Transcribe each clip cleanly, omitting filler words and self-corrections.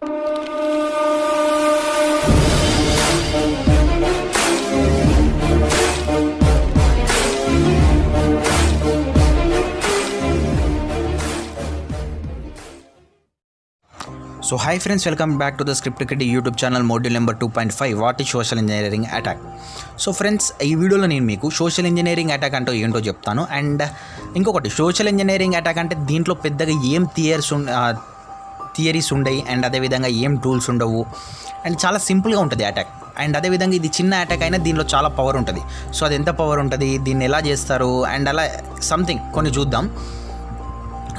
So hi friends, welcome back to the Script Cricket YouTube channel module number 2.5 what is social engineering attack. So friends, ఈ వీడియోలో నేను మీకు social engineering attack అంటే ఏంటో చెప్తాను. And ఇంకొకటి, సోషల్ ఇంజనీరింగ్ అటాక్ అంటే దీంట్లో పెద్దగా ఏం థియరీస్ ఉండవు అండ్ అదేవిధంగా ఏం టూల్స్ ఉండవు అండ్ చాలా సింపుల్గా ఉంటుంది అటాక్. అండ్ అదేవిధంగా ఇది చిన్న అటాక్ అయినా దీనిలో చాలా పవర్ ఉంటుంది. సో అది ఎంత పవర్ ఉంటుంది, దీన్ని ఎలా చేస్తారు అండ్ అలా సంథింగ్ కొన్ని చూద్దాం.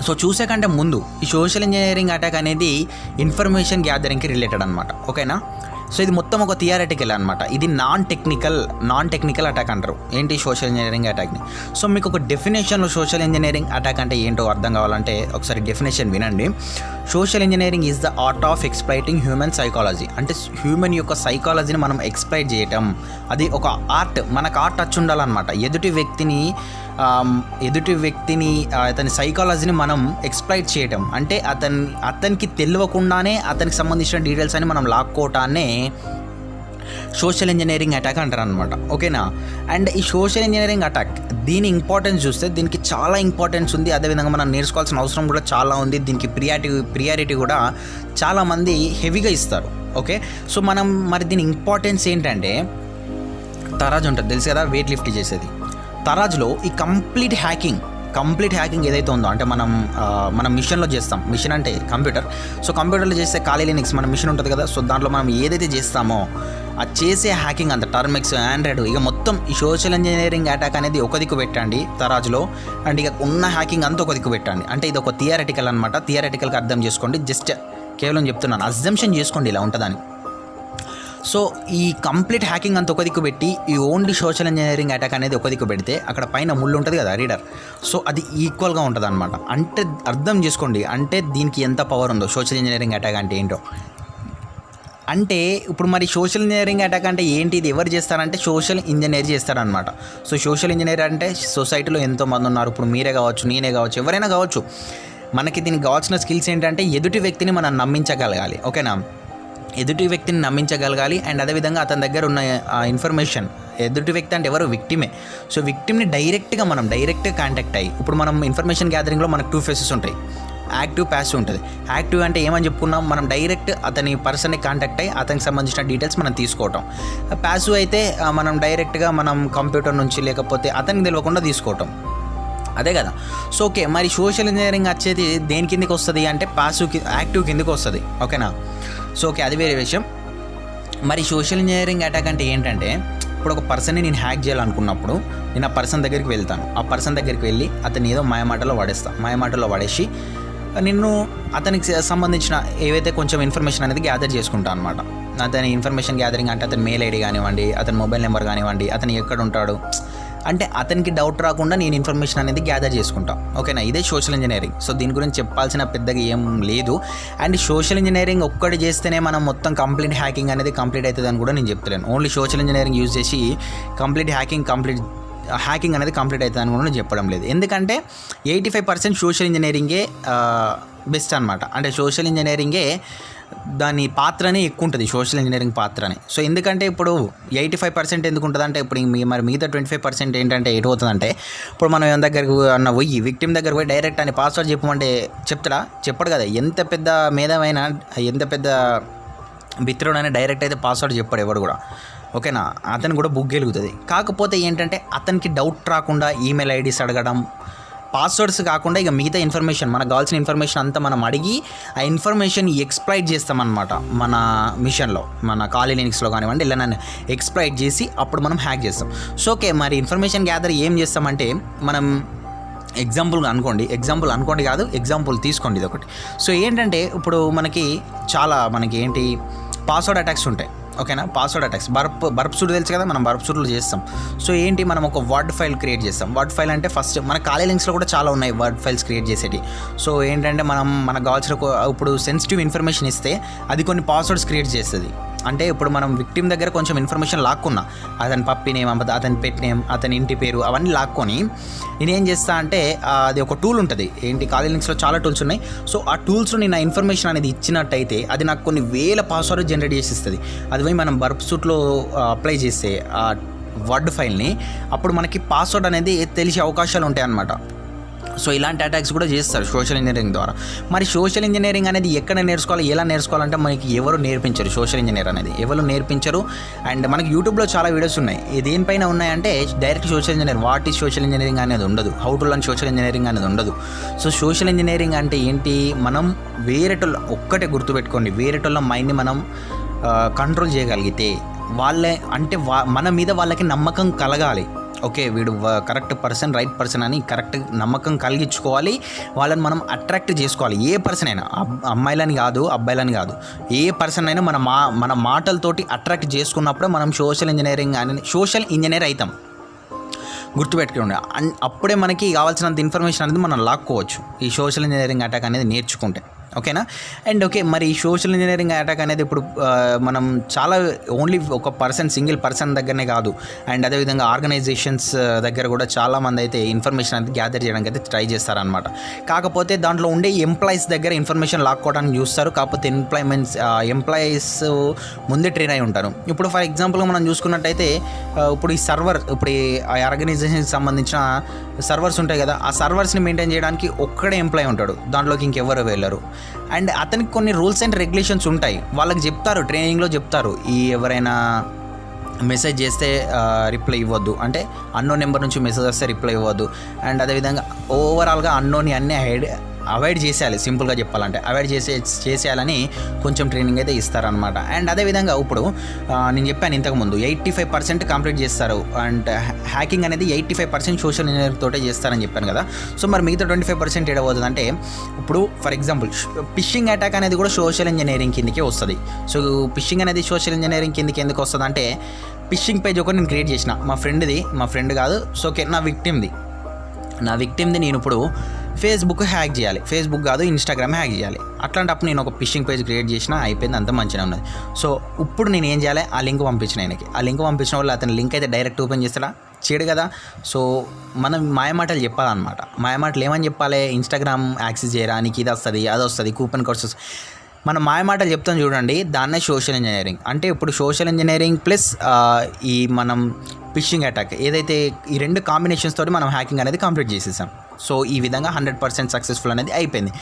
సో చూసే కంటే ముందు ఈ సోషల్ ఇంజనీరింగ్ అటాక్ అనేది ఇన్ఫర్మేషన్ గ్యాదరింగ్కి రిలేటెడ్ అనమాట, ఓకేనా. సో ఇది మొత్తం ఒక థియరటికల్ అనమాట. ఇది నాన్ టెక్నికల్ అటాక్ అంటారు ఏంటి సోషల్ ఇంజనీరింగ్ అటాక్ని. సో మీకు ఒక డెఫినేషన్లో సోషల్ ఇంజనీరింగ్ అటాక్ అంటే ఏంటో అర్థం కావాలంటే ఒకసారి డెఫినేషన్ వినండి. Social engineering is the art of exploiting human psychology. అంటే హ్యూమన్ యొక్క సైకాలజీని మనం ఎక్స్ప్లైట్ చేయటం, అది ఒక ఆర్ట్. మనకు ఆర్ట్ టచ్ ఉండాలన్నమాట. ఎదుటి వ్యక్తిని అతని సైకాలజీని మనం ఎక్స్ప్లైట్ చేయటం అంటే అతనికి తెలియకుండానే అతనికి సంబంధించిన డీటెయిల్స్ అని మనం లాక్కోవటాన్నే సోషల్ ఇంజనీరింగ్ అటాక్ అంటారు అనమాట, ఓకేనా. అండ్ ఈ సోషల్ ఇంజనీరింగ్ అటాక్ దీని ఇంపార్టెన్స్ చూస్తే దీనికి చాలా ఇంపార్టెన్స్ ఉంది. అదేవిధంగా మనం నేర్చుకోవాల్సిన అవసరం కూడా చాలా ఉంది. దీనికి ప్రియారిటీ కూడా చాలామంది హెవీగా ఇస్తారు, ఓకే. సో మనం మరి దీని ఇంపార్టెన్స్ ఏంటంటే, తరాజు ఉంటుంది తెలుసు కదా, వెయిట్ లిఫ్ట్ చేసేది. తరాజులో ఈ కంప్లీట్ హ్యాకింగ్ ఏదైతే ఉందో, అంటే మనం మిషన్లో చేస్తాం. మిషన్ అంటే కంప్యూటర్. సో కంప్యూటర్లో చేస్తే ఖాళీ లినక్స్ మన మిషన్ ఉంటుంది కదా. సో దాంట్లో మనం ఏదైతే చేస్తామో అది చేసే హ్యాకింగ్ అంత టర్మిక్స్, ఆండ్రాయిడ్, ఇక మొత్తం ఈ సోషల్ ఇంజనీరింగ్ అటాక్ అనేది ఒక దిక్కు పెట్టండి తరాజులో. అండ్ ఇక ఉన్న హ్యాకింగ్ అంతా ఒక దిక్కు పెట్టండి. అంటే ఇది ఒక థియరటికల్ అనమాట. థియరటికల్గా అర్థం చేసుకోండి. జస్ట్ కేవలం చెప్తున్నాను, అజంప్షన్ చేసుకోండి ఇలా ఉంటుందని. సో ఈ కంప్లీట్ హ్యాకింగ్ అంతా ఒక దిక్కు పెట్టి ఈ ఓన్లీ సోషల్ ఇంజనీరింగ్ అటాక్ అనేది ఒక దిక్కు పెడితే అక్కడ పైన ముళ్ళు ఉంటుంది కదా, రీడర్. సో అది ఈక్వల్గా ఉంటుంది అనమాట. అంటే అర్థం చేసుకోండి, అంటే దీనికి ఎంత పవర్ ఉందో సోషల్ ఇంజనీరింగ్ అటాక్ అంటే ఏంటో. అంటే ఇప్పుడు మరి సోషల్ ఇంజనీరింగ్ అటాక్ అంటే ఏంటి, ఇది ఎవరు చేస్తారంటే సోషల్ ఇంజనీర్ చేస్తారనమాట. సో సోషల్ ఇంజనీర్ అంటే సొసైటీలో ఎంతోమంది ఉన్నారు. ఇప్పుడు మీరే కావచ్చు, నేనే కావచ్చు, ఎవరైనా కావచ్చు. మనకి దీనికి కావాల్సిన స్కిల్స్ ఏంటంటే ఎదుటి వ్యక్తిని మనం నమ్మించగలగాలి, ఓకేనా. ఎదుటి వ్యక్తిని నమ్మించగలగాలి. అండ్ అదేవిధంగా అతని దగ్గర ఉన్న ఇన్ఫర్మేషన్, ఎదుటి వ్యక్తి అంటే ఎవరు, విక్టిమే. సో విక్టిమ్ని డైరెక్ట్గా కాంటాక్ట్ అయ్యి, ఇప్పుడు మనం ఇన్ఫర్మేషన్ గ్యాదరింగ్లో మనకు 2 ఫేసెస్ ఉంటాయి, యాక్టివ్, ప్యాసివ్ ఉంటుంది. యాక్టివ్ అంటే ఏమని చెప్పుకున్నాం, మనం డైరెక్ట్ అతని పర్సన్ని కాంటాక్ట్ అయ్యి అతనికి సంబంధించిన డీటెయిల్స్ మనం తీసుకోవటం. ప్యాసివ్ అయితే మనం డైరెక్ట్గా మనం కంప్యూటర్ నుంచి లేకపోతే అతనికి తెలియకుండా తీసుకోవటం, అదే కదా. సో ఓకే, మరి సోషల్ ఇంజనీరింగ్ వచ్చేది దేని కిందకి వస్తుంది అంటే యాక్టివ్ కిందకి వస్తుంది, ఓకేనా. సో ఓకే, అది వేరే విషయం. మరి సోషల్ ఇంజనీరింగ్ అటాక్ అంటే ఏంటంటే, ఇప్పుడు ఒక పర్సన్ని నేను హ్యాక్ చేయాలనుకున్నప్పుడు నేను ఆ పర్సన్ దగ్గరికి వెళ్తాను. ఆ పర్సన్ దగ్గరికి వెళ్ళి అతన్ని ఏదో మాయమాటలో పడేసి నిన్ను అతనికి సంబంధించిన ఏవైతే కొంచెం ఇన్ఫర్మేషన్ అనేది గ్యాదర్ చేసుకుంటాను అనమాట. అతని ఇన్ఫర్మేషన్ గ్యాదరింగ్ అంటే అతని మెయిల్ ఐడి కానివ్వండి, అతని మొబైల్ నెంబర్ కానివ్వండి, అతను ఎక్కడ ఉంటాడు, అంటే అతనికి డౌట్ రాకుండా నేను ఇన్ఫర్మేషన్ అనేది గ్యాదర్ చేసుకుంటాను, ఓకేనా. ఇదే సోషల్ ఇంజనీరింగ్. సో దీని గురించి చెప్పాల్సిన పెద్దగా ఏం లేదు. అండ్ సోషల్ ఇంజనీరింగ్ ఒక్కటి చేస్తేనే మనం మొత్తం కంప్లీట్ హ్యాకింగ్ అనేది కంప్లీట్ అవుతుందని కూడా నేను చెప్తలేను. ఓన్లీ సోషల్ ఇంజనీరింగ్ యూజ్ చేసి హ్యాకింగ్ అనేది కంప్లీట్ అవుతుందని కూడా నేను చెప్పడం లేదు. ఎందుకంటే 85% సోషల్ ఇంజనీరింగే బెస్ట్ అనమాట. అంటే సోషల్ ఇంజనీరింగే దాని పాత్రనే ఎక్కువ ఉంటుంది, సోషల్ ఇంజనీరింగ్ పాత్రనే. సో ఎందుకంటే ఇప్పుడు 85% ఎందుకు ఉంటుంది అంటే, ఇప్పుడు మరి మిగతా 25% ఏంటంటే ఎటు అవుతుందంటే, ఇప్పుడు మనం ఎవరి దగ్గరకు అన్న పోయి విక్టిమ్ దగ్గర పోయి డైరెక్ట్ అని పాస్వర్డ్ చెప్పమంటే చెప్పడు కదా. ఎంత పెద్ద మేధావైనా, ఎంత పెద్ద మిత్రుడైనా డైరెక్ట్ అయితే పాస్వర్డ్ చెప్పాడు ఎవడు కూడా, ఓకేనా. అతను కూడా బుక్ గెలుగుతుంది. కాకపోతే ఏంటంటే అతనికి డౌట్ రాకుండా ఈమెయిల్ ఐడీస్ అడగడం, పాస్వర్డ్స్ కాకుండా ఇక మిగతా ఇన్ఫర్మేషన్, మనకు కావాల్సిన ఇన్ఫర్మేషన్ అంతా మనం అడిగి ఆ ఇన్ఫర్మేషన్ ఎక్స్ప్లాయిట్ చేస్తామన్నమాట. మన మిషన్లో, మన ఖాళీ లినక్స్లో కానివ్వండి, ఇలా నన్ను ఎక్స్ప్లాయిట్ చేసి అప్పుడు మనం హ్యాక్ చేస్తాం. సో ఓకే, మరి ఇన్ఫర్మేషన్ గ్యాదర్ ఏం చేస్తామంటే, మనం ఎగ్జాంపుల్ తీసుకోండి ఇది ఒకటి. సో ఏంటంటే ఇప్పుడు మనకి ఏంటి పాస్వర్డ్ అటాక్స్ ఉంటాయి, ఓకేనా. పాస్వర్డ్ అటాక్స్, బర్ప్ సూట్ తెలుసు కదా, మనం బర్ప్ సూట్లో చేస్తాం. సో ఏంటి, మనం ఒక వర్డ్ ఫైల్ క్రియేట్ చేస్తాం. వర్డ్ ఫైల్ అంటే ఫస్ట్ మన ఖాళీ లింక్స్లో కూడా చాలా ఉన్నాయి వర్డ్ ఫైల్స్ క్రియేట్ చేసేటి. సో ఏంటంటే మనకు కావాల్సిన ఇప్పుడు సెన్సిటివ్ ఇన్ఫర్మేషన్ ఇస్తే అది కొన్ని పాస్వర్డ్స్ క్రియేట్ చేస్తుంది. అంటే ఇప్పుడు మనం విక్టిమ్ దగ్గర కొంచెం ఇన్ఫర్మేషన్ లాక్కున్నా, అతని పప్పి నేమ్, అతని పెట్ నేమ్, అతని ఇంటి పేరు, అవన్నీ లాక్కొని నేనేం చేస్తా అంటే అది ఒక టూల్ ఉంటుంది, ఏంటి కాల్ లింక్స్లో చాలా టూల్స్ ఉన్నాయి. సో ఆ టూల్స్లో నేను ఆ ఇన్ఫర్మేషన్ అనేది ఇచ్చినట్టయితే అది నాకు కొన్ని వేల పాస్వర్డ్ జనరేట్ చేసి ఇస్తుంది. అది పోయి మనం బర్ప్ సూట్లో అప్లై చేస్తే ఆ వర్డ్ ఫైల్ని, అప్పుడు మనకి పాస్వర్డ్ అనేది తెలిసే అవకాశాలు ఉంటాయి అన్నమాట. సో ఇలాంటి అటాక్స్ కూడా చేస్తారు సోషల్ ఇంజనీరింగ్ ద్వారా. మరి సోషల్ ఇంజనీరింగ్ అనేది ఎక్కడ నేర్చుకోవాలి, ఎలా నేర్చుకోవాలంటే మనకి ఎవరు నేర్పించరు, సోషల్ ఇంజనీర్ అనేది ఎవరు నేర్పించరు. అండ్ మనకి యూట్యూబ్లో చాలా వీడియోస్ ఉన్నాయి, దేనిపైన ఉన్నాయంటే direct social engineer, what is social engineering అనేది ఉండదు, how to learn social engineering అనేది ఉండదు. సో సోషల్ ఇంజనీరింగ్ అంటే ఏంటి, మనం వేరేటోళ్ళ, ఒక్కటే గుర్తుపెట్టుకోండి, వేరేటోళ్ళ మైండ్ని మనం కంట్రోల్ చేయగలిగితే వాళ్ళే అంటే మన మీద వాళ్ళకి నమ్మకం కలగాలి. ఓకే, వీడు కరెక్ట్ పర్సన్, రైట్ పర్సన్ అని కరెక్ట్ నమ్మకం కలిగించుకోవాలి. వాళ్ళని మనం అట్రాక్ట్ చేసుకోవాలి. ఏ పర్సన్ అయినా, అమ్మాయిలని కాదు, అబ్బాయిలని కాదు, ఏ పర్సన్ అయినా మన మాటలతోటి అట్రాక్ట్ చేసుకున్నప్పుడే మనం సోషల్ ఇంజనీర్ అవుతాం. గుర్తుపెట్టుకోండి. అప్పుడే మనకి కావాల్సినంత ఇన్ఫర్మేషన్ అనేది మనం లాక్కోవచ్చు ఈ సోషల్ ఇంజనీరింగ్ అటాక్ అనేది నేర్చుకుంటే. ఓకేనా. అండ్ ఓకే, మరి సోషల్ ఇంజనీరింగ్ అటాక్ అనేది ఇప్పుడు మనం చాలా ఓన్లీ ఒక సింగిల్ పర్సన్ దగ్గరనే కాదు, అండ్ అదేవిధంగా ఆర్గనైజేషన్స్ దగ్గర కూడా చాలామంది అయితే ఇన్ఫర్మేషన్ అనేది గ్యాదర్ చేయడానికి అయితే ట్రై చేస్తారనమాట. కాకపోతే దాంట్లో ఉండే ఎంప్లాయీస్ దగ్గర ఇన్ఫర్మేషన్ లాక్కోవడానికి చూస్తారు. కాకపోతే ఎంప్లాయీస్ ముందే ట్రైన్ అయి ఉంటారు. ఇప్పుడు ఫర్ ఎగ్జాంపుల్గా మనం చూసుకున్నట్టయితే ఇప్పుడు ఈ ఆ ఆర్గనైజేషన్కి సంబంధించిన సర్వర్స్ ఉంటాయి కదా, ఆ సర్వర్స్ని మెయింటైన్ చేయడానికి ఒక్కడే ఎంప్లాయీ ఉంటాడు, దాంట్లోకి ఇంకెవరు వెళ్ళరు. అండ్ అతనికి కొన్ని రూల్స్ అండ్ రెగ్యులేషన్స్ ఉంటాయి, వాళ్ళకి చెప్తారు, ట్రైనింగ్లో చెప్తారు, ఎవరైనా మెసేజ్ చేస్తే రిప్లై ఇవ్వద్దు, అంటే అన్నోన్ నెంబర్ నుంచి మెసేజ్ వస్తే రిప్లై ఇవ్వద్దు. అండ్ అదేవిధంగా ఓవరాల్గా అన్నోని అన్నీ అవాయిడ్ చేసేయాలి, సింపుల్గా చెప్పాలంటే అవాయిడ్ చేసేయాలని కొంచెం ట్రైనింగ్ అయితే ఇస్తారనమాట. అండ్ అదేవిధంగా ఇప్పుడు నేను చెప్పాను ఇంతకుముందు 85% కంప్లీట్ చేస్తారు, అండ్ హ్యాకింగ్ అనేది 85% సోషల్ ఇంజనీరింగ్ తోటే చేస్తారని చెప్పాను కదా. సో మరి మిగతా 25% ఏడవద్దు అంటే, ఇప్పుడు ఫర్ ఎగ్జాంపుల్ ఫిషింగ్ అటాక్ అనేది కూడా సోషల్ ఇంజనీరింగ్ కిందకే వస్తుంది. సో ఫిషింగ్ అనేది సోషల్ ఇంజనీరింగ్ కిందకి ఎందుకు వస్తుంది అంటే, ఫిషింగ్ పేజ్ ఒకటి నేను క్రియేట్ చేసిన, మా ఫ్రెండ్ కాదు, సో ఓకే, నా విక్టిమ్ది నేను ఇప్పుడు ఫేస్బుక్ హ్యాక్ చేయాలి, ఫేస్బుక్ కాదు ఇన్స్టాగ్రామ్ హ్యాక్ చేయాలి. అట్లాంటప్పుడు నేను ఒక ఫిషింగ్ పేజ్ క్రియేట్ చేసిన, అయిపోయింది, అంత మంచిగా ఉన్నది. సో ఇప్పుడు నేను ఏం చేయాలి, ఆ లింక్ పంపించిన ఆయనకి, ఆ లింక్ పంపించిన వాళ్ళు అతని లింక్ అయితే డైరెక్ట్ ఓపెన్ చేస్తాడా, చేయడు కదా. సో మనం మాయమాటలు చెప్పాలన్నమాట. మాయమాటలు ఏమని చెప్పాలి, ఇన్స్టాగ్రామ్ యాక్సెస్ చేయరా, నీకు ఇది వస్తుంది, అది వస్తుంది, కూపన్ కోడ్స్, మనం మాయమాటలు చెప్తాం చూడండి, దాన్నే సోషల్ ఇంజనీరింగ్ అంటే. ఇప్పుడు సోషల్ ఇంజనీరింగ్ ప్లస్ ఈ మనం ఫిషింగ్ అటాక్ ఏదైతే, ఈ రెండు కాంబినేషన్స్ తోటి మనం హ్యాకింగ్ అనేది కంప్లీట్ చేసేసాం. సో ఈ విధంగా 100% సక్సెస్ఫుల్ అనేది అయిపోయింది.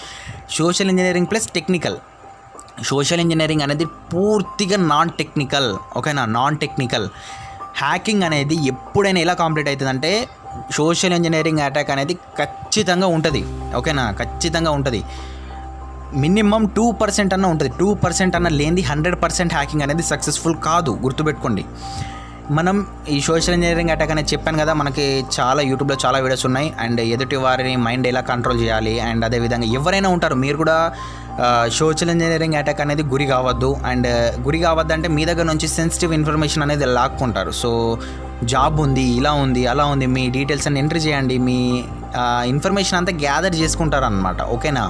Social engineering plus technical. Social engineering అనేది పూర్తిగా నాన్ టెక్నికల్. ఓకేనా, నాన్ టెక్నికల్. హ్యాకింగ్ అనేది ఎప్పుడైనా ఎలా కంప్లీట్ అవుతుందంటే, సోషల్ ఇంజనీరింగ్ అటాక్ అనేది ఖచ్చితంగా ఉంటుంది. ఓకేనా, ఖచ్చితంగా ఉంటుంది. మినిమం 2% అన్న ఉంటుంది. 2% అన్న లేనిది 100% హ్యాకింగ్ అనేది సక్సెస్ఫుల్ కాదు, గుర్తుపెట్టుకోండి. మనం ఈ సోషల్ ఇంజనీరింగ్ అటాక్ అనేది చెప్పాను కదా, మనకి చాలా యూట్యూబ్లో చాలా వీడియోస్ ఉన్నాయి. అండ్ ఎదుటి వారిని మైండ్ ఎలా కంట్రోల్ చేయాలి, అండ్ అదేవిధంగా ఎవరైనా ఉంటారు, మీరు కూడా సోషల్ ఇంజనీరింగ్ అటాక్ అనేది గురి కావద్దు. అండ్ గురి కావద్దు అంటే మీ దగ్గర నుంచి సెన్సిటివ్ ఇన్ఫర్మేషన్ అనేది లాక్కుంటారు. సో జాబ్ ఉంది, ఇలా ఉంది, అలా ఉంది, మీ డీటెయిల్స్ అన్ని ఎంట్రీ చేయండి, మీ ఇన్ఫర్మేషన్ అంతా గ్యాదర్ చేసుకుంటారు అన్నమాట. ఓకేనా.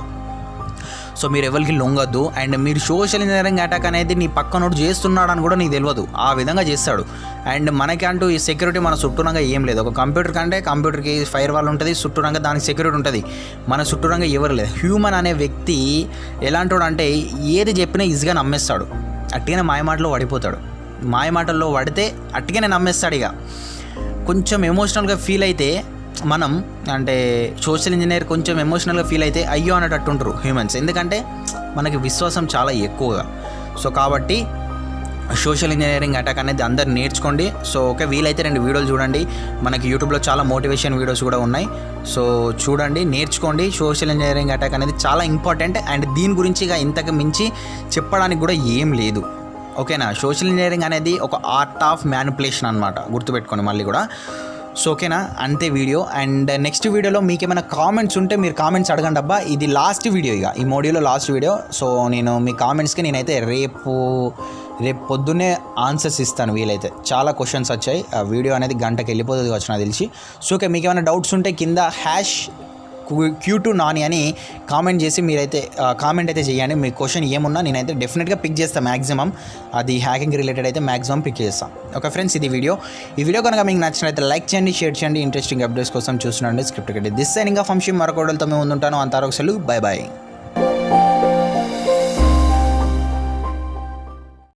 సో మీరు ఎవరికి లొంగద్దు. అండ్ మీరు సోషల్ ఇంజనీరింగ్ అటాక్ అనేది నీ పక్కనోడు చేస్తున్నాడని కూడా నీకు తెలియదు, ఆ విధంగా చేస్తాడు. అండ్ మనకంటూ ఈ సెక్యూరిటీ మన చుట్టూరంగా ఏం లేదు. ఒక కంప్యూటర్ కంటే కంప్యూటర్కి ఫైర్ వాల్ ఉంటుంది, చుట్టూరంగా దానికి సెక్యూరిటీ ఉంటుంది. మన చుట్టూరంగా ఎవరు లేదు. హ్యూమన్ అనే వ్యక్తి ఎలాంటోడు అంటే, ఏది చెప్పినా ఈజీగా నమ్మేస్తాడు, అట్టిగానే మాయమాటలో పడిపోతాడు. మాయమాటల్లో పడితే అట్టిగానే నమ్మేస్తాడు. ఇక కొంచెం ఎమోషనల్గా ఫీల్ అయితే మనం, అంటే సోషల్ ఇంజనీర్ కొంచెం ఎమోషనల్గా ఫీల్ అయితే అయ్యో అనేటట్టు ఉంటారు హ్యూమన్స్, ఎందుకంటే మనకి విశ్వాసం చాలా ఎక్కువగా. సో కాబట్టి సోషల్ ఇంజనీరింగ్ అటాక్ అనేది అందరు నేర్చుకోండి. సో ఓకే, వీలైతే 2 వీడియోలు చూడండి, మనకి యూట్యూబ్లో చాలా మోటివేషన్ వీడియోస్ కూడా ఉన్నాయి. సో చూడండి, నేర్చుకోండి. సోషల్ ఇంజనీరింగ్ అటాక్ అనేది చాలా ఇంపార్టెంట్. అండ్ దీని గురించి ఇక ఇంతకు మించి చెప్పడానికి కూడా ఏం లేదు. ఓకేనా. సోషల్ ఇంజనీరింగ్ అనేది ఒక ఆర్ట్ ఆఫ్ మ్యానిపులేషన్ అనమాట, గుర్తుపెట్టుకోండి మళ్ళీ కూడా. సో ఓకేనా, అంతే వీడియో. అండ్ నెక్స్ట్ వీడియోలో మీకు ఏమైనా కామెంట్స్ ఉంటే మీరు కామెంట్స్ అడగండి అబ్బా. ఇది లాస్ట్ వీడియో, ఇక ఈ మోడ్యూల్లో లాస్ట్ వీడియో. సో నేను మీ కామెంట్స్కి నేనైతే రేపు పొద్దున్నే ఆన్సర్స్ ఇస్తాను వీలైతే. చాలా క్వశ్చన్స్ వచ్చాయి, ఆ వీడియో అనేది గంటకి వెళ్ళిపోతుంది కావచ్చు నాకు తెలిసి. సో ఓకే, మీకు ఏమైనా డౌట్స్ ఉంటే కింద Q2 నాని అని కామెంట్ చేసి మీరైతే కామెంట్ అయితే చేయండి. మీ క్వశ్చన్ ఏమున్నా నేనైతే డెఫినెట్గా పిక్ చేస్తాను. మ్యాక్సిమం అది హ్యాకింగ్ రిలేటెడ్ అయితే మ్యాక్సిమం పిక్ చేస్తాను. ఓకే ఫ్రెండ్స్, ఇది వీడియో. ఈ వీడియో కనుక మీకు నచ్చినట్లయితే లైక్ చేయండి, షేర్ చేయండి. ఇంట్రెస్టింగ్ అప్డేట్స్ కోసం చూస్తున్నాండి స్క్రిప్ట్ కట్టి దిస్ సైనింగ్ ఆఫ్ అంశం మరొకడలతో మేము ముందుంటాను. అంతారోగ్యాలు. Bye bye.